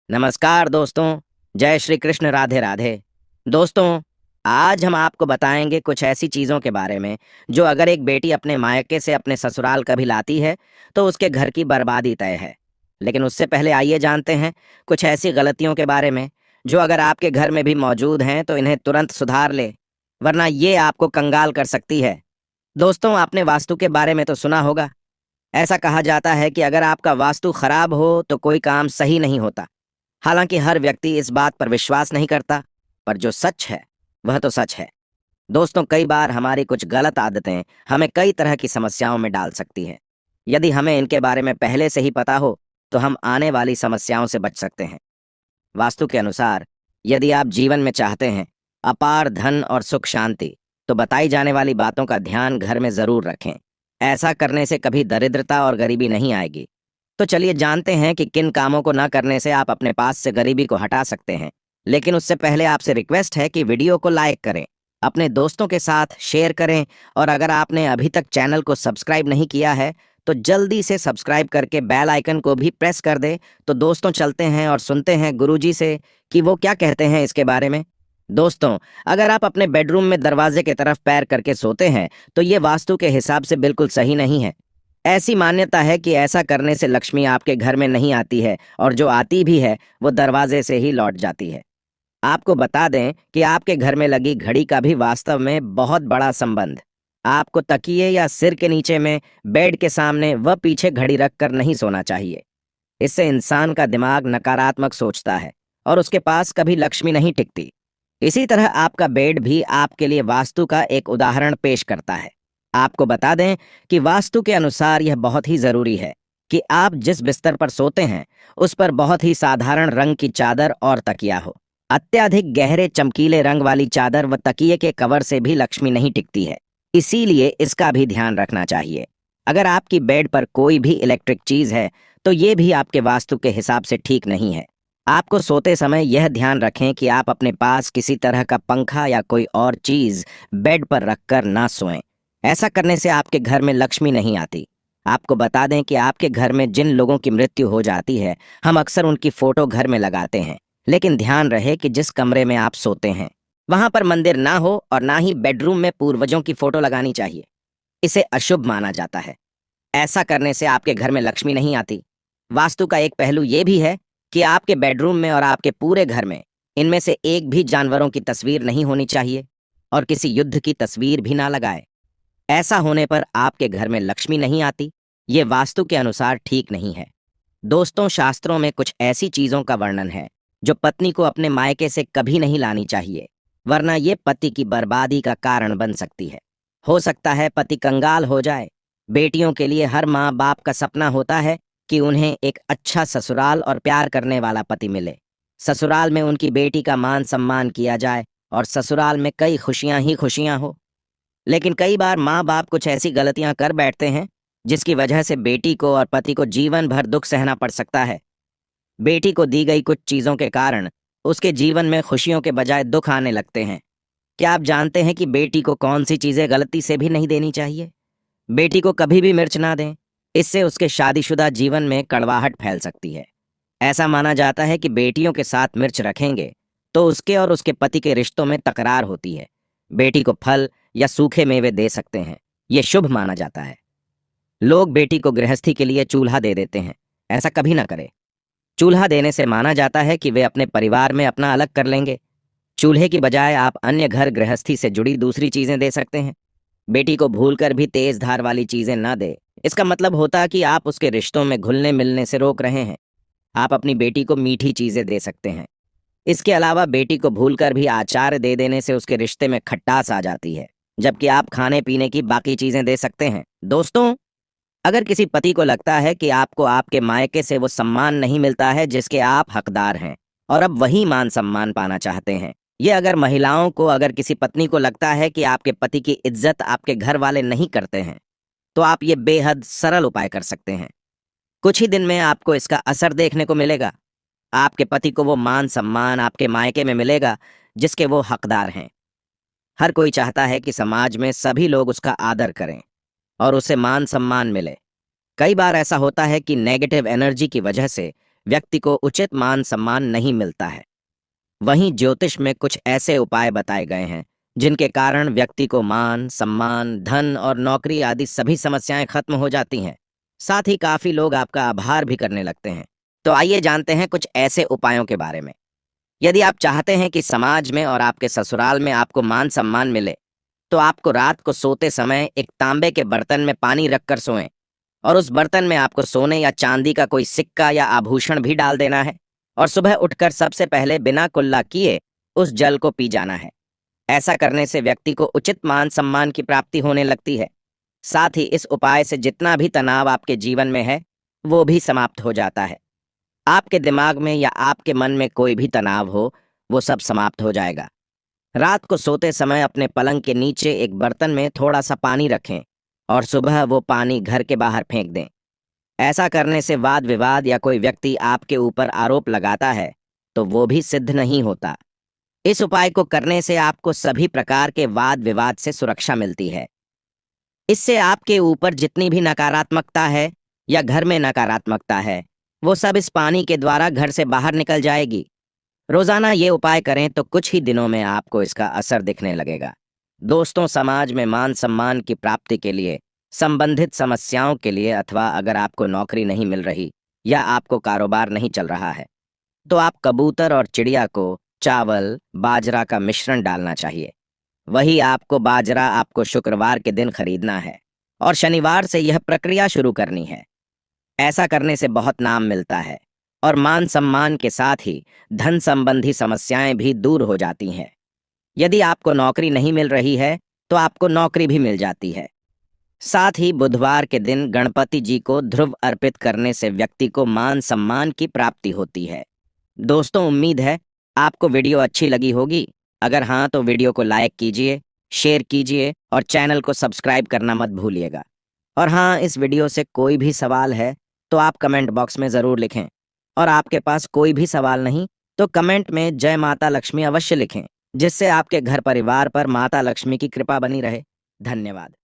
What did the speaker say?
नमस्कार दोस्तों। जय श्री कृष्ण, राधे राधे। दोस्तों, आज हम आपको बताएंगे कुछ ऐसी चीज़ों के बारे में जो अगर एक बेटी अपने मायके से अपने ससुराल कभी लाती है तो उसके घर की बर्बादी तय है। लेकिन उससे पहले आइए जानते हैं कुछ ऐसी गलतियों के बारे में जो अगर आपके घर में भी मौजूद हैं तो इन्हें तुरंत सुधार ले, वरना ये आपको कंगाल कर सकती है। दोस्तों, आपने वास्तु के बारे में तो सुना होगा। ऐसा कहा जाता है कि अगर आपका वास्तु खराब हो तो कोई काम सही नहीं होता। हालांकि हर व्यक्ति इस बात पर विश्वास नहीं करता, पर जो सच है वह तो सच है। दोस्तों, कई बार हमारी कुछ गलत आदतें हमें कई तरह की समस्याओं में डाल सकती हैं। यदि हमें इनके बारे में पहले से ही पता हो तो हम आने वाली समस्याओं से बच सकते हैं। वास्तु के अनुसार यदि आप जीवन में चाहते हैं अपार धन और सुख शांति, तो बताई जाने वाली बातों का ध्यान घर में जरूर रखें। ऐसा करने से कभी दरिद्रता और गरीबी नहीं आएगी। तो चलिए जानते हैं कि किन कामों को न करने से आप अपने पास से गरीबी को हटा सकते हैं। लेकिन उससे पहले आपसे रिक्वेस्ट है कि वीडियो को लाइक करें, अपने दोस्तों के साथ शेयर करें, और अगर आपने अभी तक चैनल को सब्सक्राइब नहीं किया है तो जल्दी से सब्सक्राइब करके बेल आइकन को भी प्रेस कर दे। तो दोस्तों, चलते हैं और सुनते हैं गुरुजी से कि वो क्या कहते हैं इसके बारे में। दोस्तों, अगर आप अपने बेडरूम में दरवाजे की तरफ पैर करके सोते हैं तो ये वास्तु के हिसाब से बिल्कुल सही नहीं है। ऐसी मान्यता है कि ऐसा करने से लक्ष्मी आपके घर में नहीं आती है, और जो आती भी है वो दरवाजे से ही लौट जाती है। आपको बता दें कि आपके घर में लगी घड़ी का भी वास्तव में बहुत बड़ा संबंध। आपको तकिए या सिर के नीचे में, बेड के सामने व पीछे घड़ी रखकर नहीं सोना चाहिए। इससे इंसान का दिमाग नकारात्मक सोचता है और उसके पास कभी लक्ष्मी नहीं टिकती। इसी तरह आपका बेड भी आपके लिए वास्तु का एक उदाहरण पेश करता है। आपको बता दें कि वास्तु के अनुसार यह बहुत ही जरूरी है कि आप जिस बिस्तर पर सोते हैं उस पर बहुत ही साधारण रंग की चादर और तकिया हो। अत्यधिक गहरे चमकीले रंग वाली चादर व तकिए के कवर से भी लक्ष्मी नहीं टिकती है, इसीलिए इसका भी ध्यान रखना चाहिए। अगर आपकी बेड पर कोई भी इलेक्ट्रिक चीज है तो ये भी आपके वास्तु के हिसाब से ठीक नहीं है। आपको सोते समय यह ध्यान रखें कि आप अपने पास किसी तरह का पंखा या कोई और चीज बेड पर रखकर ना सोएं। ऐसा करने से आपके घर में लक्ष्मी नहीं आती। आपको बता दें कि आपके घर में जिन लोगों की मृत्यु हो जाती है, हम अक्सर उनकी फोटो घर में लगाते हैं। लेकिन ध्यान रहे कि जिस कमरे में आप सोते हैं वहां पर मंदिर ना हो, और ना ही बेडरूम में पूर्वजों की फोटो लगानी चाहिए। इसे अशुभ माना जाता है। ऐसा करने से आपके घर में लक्ष्मी नहीं आती। वास्तु का एक पहलू यह भी है कि आपके बेडरूम में और आपके पूरे घर में इनमें से एक भी जानवरों की तस्वीर नहीं होनी चाहिए, और किसी युद्ध की तस्वीर भी ना लगाए। ऐसा होने पर आपके घर में लक्ष्मी नहीं आती। ये वास्तु के अनुसार ठीक नहीं है। दोस्तों, शास्त्रों में कुछ ऐसी चीजों का वर्णन है जो पत्नी को अपने मायके से कभी नहीं लानी चाहिए, वरना ये पति की बर्बादी का कारण बन सकती है। हो सकता है पति कंगाल हो जाए। बेटियों के लिए हर माँ बाप का सपना होता है कि उन्हें एक अच्छा ससुराल और प्यार करने वाला पति मिले। ससुराल में उनकी बेटी का मान सम्मान किया जाए और ससुराल में कई खुशियां ही खुशियां हो। लेकिन कई बार माँ बाप कुछ ऐसी गलतियां कर बैठते हैं जिसकी वजह से बेटी को और पति को जीवन भर दुख सहना पड़ सकता है। बेटी को दी गई कुछ चीजों के कारण उसके जीवन में खुशियों के बजाय दुख आने लगते हैं। क्या आप जानते हैं कि बेटी को कौन सी चीजें गलती से भी नहीं देनी चाहिए? बेटी को कभी भी मिर्च ना दें। इससे उसके शादीशुदा जीवन में कड़वाहट फैल सकती है। ऐसा माना जाता है कि बेटियों के साथ मिर्च रखेंगे तो उसके और उसके पति के रिश्तों में तकरार होती है। बेटी को फल या सूखे मेवे दे सकते हैं, यह शुभ माना जाता है। लोग बेटी को गृहस्थी के लिए चूल्हा दे देते हैं। ऐसा कभी ना करें। चूल्हा देने से माना जाता है कि वे अपने परिवार में अपना अलग कर लेंगे। चूल्हे की बजाय आप अन्य घर गृहस्थी से जुड़ी दूसरी चीजें दे सकते हैं। बेटी को भूलकर भी तेज धार वाली चीजें ना दे। इसका मतलब होता है कि आप उसके रिश्तों में घुलने मिलने से रोक रहे हैं। आप अपनी बेटी को मीठी चीजें दे सकते हैं। इसके अलावा बेटी को भूलकर भी आचार दे देने से उसके रिश्ते में खटास आ जाती है, जबकि आप खाने पीने की बाकी चीजें दे सकते हैं। दोस्तों, अगर किसी पति को लगता है कि आपको आपके मायके से वो सम्मान नहीं मिलता है जिसके आप हकदार हैं, और अब वही मान सम्मान पाना चाहते हैं, ये अगर किसी पत्नी को लगता है कि आपके पति की इज्जत आपके घर वाले नहीं करते हैं, तो आप ये बेहद सरल उपाय कर सकते हैं। कुछ ही दिन में आपको इसका असर देखने को मिलेगा। आपके पति को वो मान सम्मान आपके मायके में मिलेगा जिसके वो हकदार हैं। हर कोई चाहता है कि समाज में सभी लोग उसका आदर करें और उसे मान सम्मान मिले। कई बार ऐसा होता है कि नेगेटिव एनर्जी की वजह से व्यक्ति को उचित मान सम्मान नहीं मिलता है। वहीं ज्योतिष में कुछ ऐसे उपाय बताए गए हैं जिनके कारण व्यक्ति को मान सम्मान, धन और नौकरी आदि सभी समस्याएं खत्म हो जाती हैं। साथ ही काफी लोग आपका आभार भी करने लगते हैं। तो आइए जानते हैं कुछ ऐसे उपायों के बारे में। यदि आप चाहते हैं कि समाज में और आपके ससुराल में आपको मान सम्मान मिले, तो आपको रात को सोते समय एक तांबे के बर्तन में पानी रखकर सोएं और उस बर्तन में आपको सोने या चांदी का कोई सिक्का या आभूषण भी डाल देना है और सुबह उठकर सबसे पहले बिना कुल्ला किए उस जल को पी जाना है। ऐसा करने से व्यक्ति को उचित मान सम्मान की प्राप्ति होने लगती है। साथ ही इस उपाय से जितना भी तनाव आपके जीवन में है वो भी समाप्त हो जाता है। आपके दिमाग में या आपके मन में कोई भी तनाव हो वो सब समाप्त हो जाएगा। रात को सोते समय अपने पलंग के नीचे एक बर्तन में थोड़ा सा पानी रखें और सुबह वो पानी घर के बाहर फेंक दें। ऐसा करने से वाद विवाद या कोई व्यक्ति आपके ऊपर आरोप लगाता है तो वो भी सिद्ध नहीं होता। इस उपाय को करने से आपको सभी प्रकार के वाद विवाद से सुरक्षा मिलती है। इससे आपके ऊपर जितनी भी नकारात्मकता है या घर में नकारात्मकता है वो सब इस पानी के द्वारा घर से बाहर निकल जाएगी। रोजाना ये उपाय करें तो कुछ ही दिनों में आपको इसका असर दिखने लगेगा। दोस्तों, समाज में मान सम्मान की प्राप्ति के लिए, संबंधित समस्याओं के लिए अथवा अगर आपको नौकरी नहीं मिल रही या आपको कारोबार नहीं चल रहा है तो आप कबूतर और चिड़िया को चावल बाजरा का मिश्रण डालना चाहिए। वही आपको बाजरा आपको शुक्रवार के दिन खरीदना है और शनिवार से यह प्रक्रिया शुरू करनी है। ऐसा करने से बहुत नाम मिलता है और मान सम्मान के साथ ही धन संबंधी समस्याएं भी दूर हो जाती हैं। यदि आपको नौकरी नहीं मिल रही है तो आपको नौकरी भी मिल जाती है। साथ ही बुधवार के दिन गणपति जी को ध्रुव अर्पित करने से व्यक्ति को मान सम्मान की प्राप्ति होती है। दोस्तों, उम्मीद है आपको वीडियो अच्छी लगी होगी। अगर हाँ तो वीडियो को लाइक कीजिए, शेयर कीजिए और चैनल को सब्सक्राइब करना मत भूलिएगा। और हाँ, इस वीडियो से कोई भी सवाल है तो आप कमेंट बॉक्स में ज़रूर लिखें और आपके पास कोई भी सवाल नहीं तो कमेंट में जय माता लक्ष्मी अवश्य लिखें, जिससे आपके घर परिवार पर माता लक्ष्मी की कृपा बनी रहे। धन्यवाद।